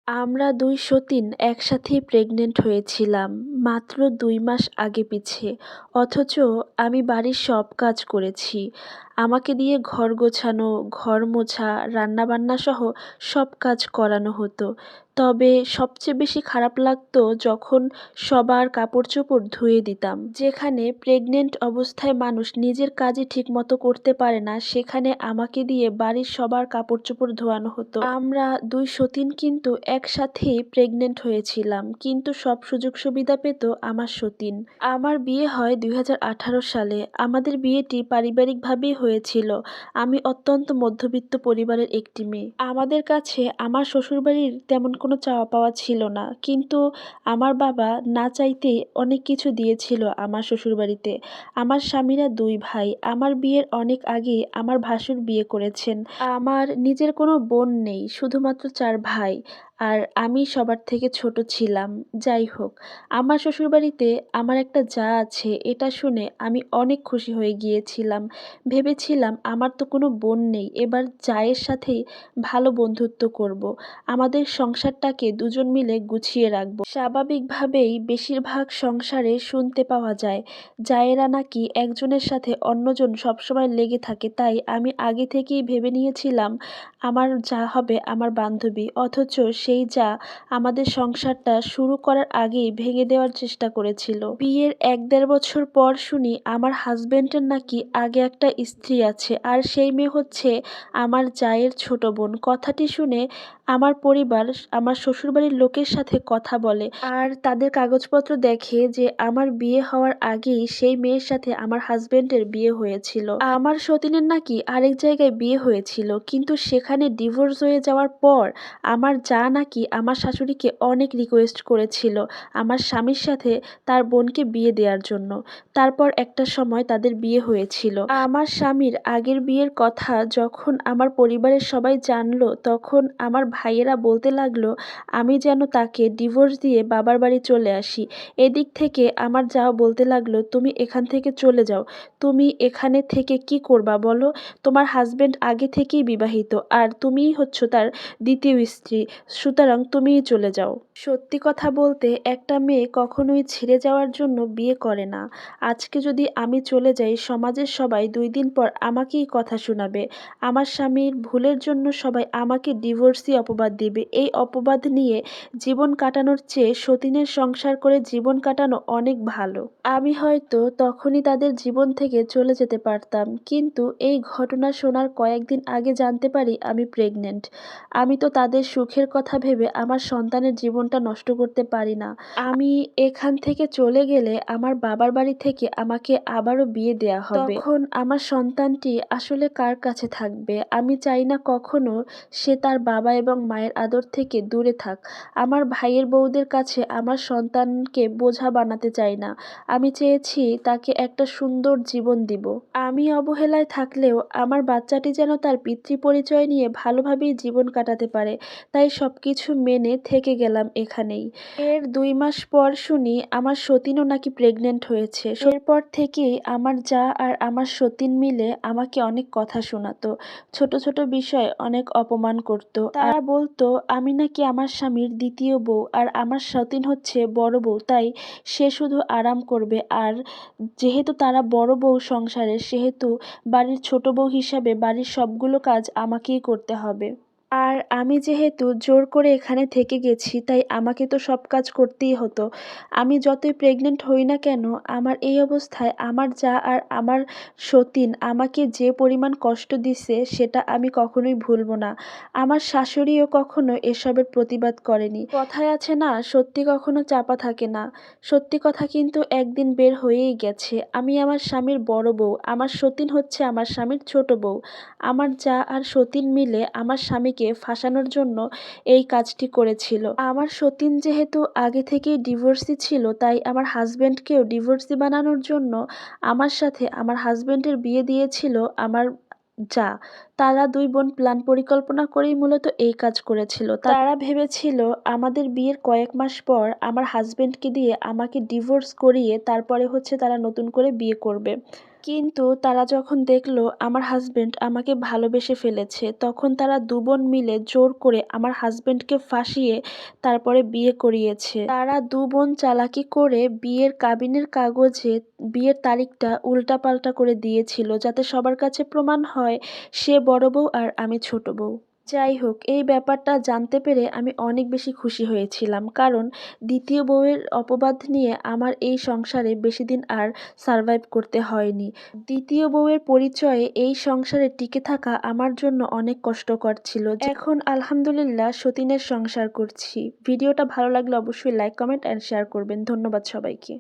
আমরা ২ সতিন একসাথেই প্রেগনেন্ট হয়েছিলাম মাত্র ২ মাস আগে-পিছে। অথচ আমি বাড়ির সব কাজ করেছি। আমাকে দিয়ে ঘর গোছানো, ঘর মোছা, রান্নাবান্নাসহ সব কাজ করানো হতো। তবে সবচেয়ে বেশি খারাপ লাগতো যখন সবার কাপড়-চোপড় ধুয়ে দিতাম। যেখানে প্রেগনেন্ট অবস্থায় মানুষ নিজের কাজই ঠিকমতো করতে পারে না, সেখানে আমাকে দিয়ে বাড়ির সবার কাপড়-চোপড় ধোয়ানো হতো। আমরা ২ সতিন কিন্তু একসাথেই প্রেগনেন্ট হয়েছিলাম, কিন্তু সব সুযোগ সুবিধা পেত আমার সতিন। আমার বিয়ে হয় ২০১৮ সালে। আমাদের বিয়েটি পারিবারিকভাবেই হয়েছিল। আমি অত্যন্ত মধ্যবিত্ত পরিবারের একটি মেয়ে। আমাদের কাছে আমার শ্বশুরবাড়ির তেমন কোনো চাওয়া পাওয়া ছিল না, কিন্তু আমার বাবা না চাইতেই অনেক কিছু দিয়েছিল আমার শ্বশুরবাড়িতে। আমার স্বামীরা ২ ভাই। আমার বিয়ের অনেক আগেই আমার ভাসুর বিয়ে করেছেন। আমার নিজের কোনো বোন নেই, শুধুমাত্র ৪ ভাই। আর আমি সবার থেকে ছোট ছিলাম। যাই হোক, আমার শ্বশুরবাড়িতে আমার একটা জা আছে, এটা শুনে আমি অনেক খুশি হয়ে গিয়েছিলাম। ভেবেছিলাম আমার তো কোনো বোন নেই, এবার জায়ের সাথেই ভালো বন্ধুত্ব করব। আমাদের সংসারটাকে দুজন মিলে গুছিয়ে রাখব। স্বাভাবিকভাবেই বেশিরভাগ সংসারে শুনতে পাওয়া যায়, জায়েরা নাকি একজনের সাথে অন্যজন সবসময় লেগে থাকে। তাই আমি আগে থেকেই ভেবে নিয়েছিলাম আমার জা হবে আমার বান্ধবী। অথচ সেই জা আমাদের সংসারটা শুরু করার আগেই ভেঙে দেওয়ার চেষ্টা করেছিল। বিয়ের ১-১.৫ বছর পর শুনি আমার হাজবেন্ডের নাকি আগে একটা স্ত্রী আছে, আর সেই মেয়ে হচ্ছে আমার জায়ের ছোট বোন। কথাটি শুনে আমার পরিবার আমার শ্বশুরবাড়ির লোকের সাথে কথা বলে, আর তাদের কাগজপত্র দেখে যে আমার বিয়ে হওয়ার আগেই সেই মেয়ের সাথে আমার হাজবেন্ডের বিয়ে হয়েছিল। আমার সতীনের নাকি আরেক জায়গায় বিয়ে হয়েছিল, কিন্তু সেখানে ডিভোর্স হয়ে যাওয়ার পর আমার জা নাকি আমার শাশুড়িকে অনেক রিকোয়েস্ট করেছিল আমার স্বামীর সাথে তার বোনকে বিয়ে দেওয়ার জন্য। তারপর একটা সময় তাদের বিয়ে হয়েছিল। আমার স্বামীর আগের বিয়ের কথা যখন আমার পরিবারের সবাই জানলো, তখন আমার ভাইয়েরা বলতে লাগলো আমি যেন তাকে ডিভোর্স দিয়ে বাবার বাড়ি চলে আসি। এদিক থেকে আমার যাও বলতে লাগলো তুমি এখান থেকে চলে যাও, তুমি এখানে থেকে কি করবা বলো? তোমার হাজবেন্ড আগে থেকেই বিবাহিত, আর তুমিই হচ্ছ তার দ্বিতীয় স্ত্রী, সুতরাং তুমিই চলে যাও। সত্যি কথা বলতে একটা মেয়ে কখনোই ছেড়ে যাওয়ার জন্য বিয়ে করে না। আজকে যদি আমি চলে যাই, সমাজের সবাই ২ দিন পর আমাকেই কথা শোনাবে। আমার স্বামীর ভুলের জন্য সবাই আমাকে ডিভোর্সি অপবাদ দিবে। এই অপবাদ নিয়ে জীবন কাটানোর চেয়ে সতীনের সংসার করে জীবন কাটানো অনেক ভালো। আমি হয়তো তখনই তাদের জীবন থেকে চলে যেতে পারতাম, কিন্তু এই ঘটনা শোনার কয়েকদিন আগে জানতে পারি আমি প্রেগনেন্ট। আমি তো তাদের সুখের কথা ভেবে আমার সন্তানের জীবনটা নষ্ট করতে পারি না। আমি এখান থেকে চলে গেলে আমার বাবার বাড়ি থেকে আমাকে আবারও বিয়ে দেয়া হবে। তখন আমার সন্তানটি আসলে কার কাছে থাকবে? আমি চাই না কখনো সে তার বাবা এবং মায়ের আদর থেকে দূরে থাক। আমার ভাইয়ের বউদের কাছে আমার সন্তানকে বোঝা বানাতে চাই না। আমি চেয়েছি তাকে একটা সুন্দর জীবন দিব। আমি অবহেলায় থাকলেও আমার বাচ্চাটি যেন তার পিতৃ পরিচয় নিয়ে ভালোভাবেই জীবন কাটাতে পারে। তাই সবকিছু মেনে থেকে গেলাম এখানেই। এর ২ মাস পর শুনি আমার সতীনও নাকি প্রেগনেন্ট হয়েছে। এরপর থেকেই আমার জা আর আমার সতীন মিলে আমাকে অনেক কথা শোনাতো। ছোট ছোট বিষয়ে অনেক অপমান করত। তারা বলতো আমি নাকি আমার স্বামীর দ্বিতীয় বউ, আর আমার সতীন হচ্ছে বড় বউ, তাই সে শুধু আরাম করবে। আর যেহেতু তারা বড় বউ সংসারের, সেহেতু বাড়ির ছোট বউ হিসাবে বাড়ির সবগুলো কাজ আমাকেই করতে হবে। আর আমি যেহেতু জোর করে এখানে থেকে গেছি, তাই আমাকে তো সব কাজ করতেই হতো। আমি যতই প্রেগনেন্ট হই না কেন, আমার এই অবস্থায় আমার জা আর আমার সতীন আমাকে যে পরিমাণ কষ্ট দিছে সেটা আমি কখনোই ভুলবো না। আমার শাশুড়িও কখনো এসবের প্রতিবাদ করেনি। কথায় আছে না, সত্যি কখনো চাপা থাকে না। সত্যি কথা কিন্তু একদিন বের হয়েই গেছে। আমি আমার স্বামীর বড় বউ, আমার সতীন হচ্ছে আমার স্বামীর ছোট বউ। আমার জা আর সতীন মিলে আমার স্বামীকে ফাঁসানোর জন্য এই কাজটি করেছিল। আমার সতীন যেহেতু আগে থেকেই ডিভোর্সি ছিল, তাই আমার হাজবেন্ডকেও ডিভোর্সি বানানোর জন্য আমার সাথে আমার হাজবেন্ডের বিয়ে দিয়েছিল আমার জা। তারা ২ বোন প্ল্যান পরিকল্পনা করেই মূলত এই কাজ করেছিল। তারা ভেবেছিল আমাদের বিয়ের কয়েক মাস পর আমার হাজবেন্ডকে দিয়ে আমাকে ডিভোর্স করিয়ে তারপরে হচ্ছে তারা নতুন করে বিয়ে করবে। কিন্তু তারা যখন দেখল আমার হাসব্যান্ড আমাকে ভালোবেসে ফেলেছে, তখন তারা ২ বোন মিলে জোর করে আমার হাসব্যান্ডকে ফাঁসিয়ে তারপরে বিয়ে করিয়েছে। তারা ২ বোন চালাকি করে বিয়ের কাবিনের কাগজে বিয়ের তারিখটা উল্টাপাল্টা করে দিয়েছিল, যাতে সবার কাছে প্রমাণ হয় সে বড় বউ আর আমি ছোট বউ। যাই হোক, এই ব্যাপারটা জানতে পেরে আমি অনেক বেশি খুশি হয়েছিলাম। কারণ ২য় বউয়ের অপবাদ নিয়ে আমার এই সংসারে বেশিদিন আর সারভাইভ করতে হয়নি। ২য় বউয়ের পরিচয়ে এই সংসারে টিকে থাকা আমার জন্য অনেক কষ্টকর ছিল। এখন আলহামদুলিল্লাহ সতীনের সংসার করছি। ভিডিওটা ভালো লাগলে অবশ্যই লাইক, কমেন্ট অ্যান্ড শেয়ার করবেন। ধন্যবাদ সবাইকে।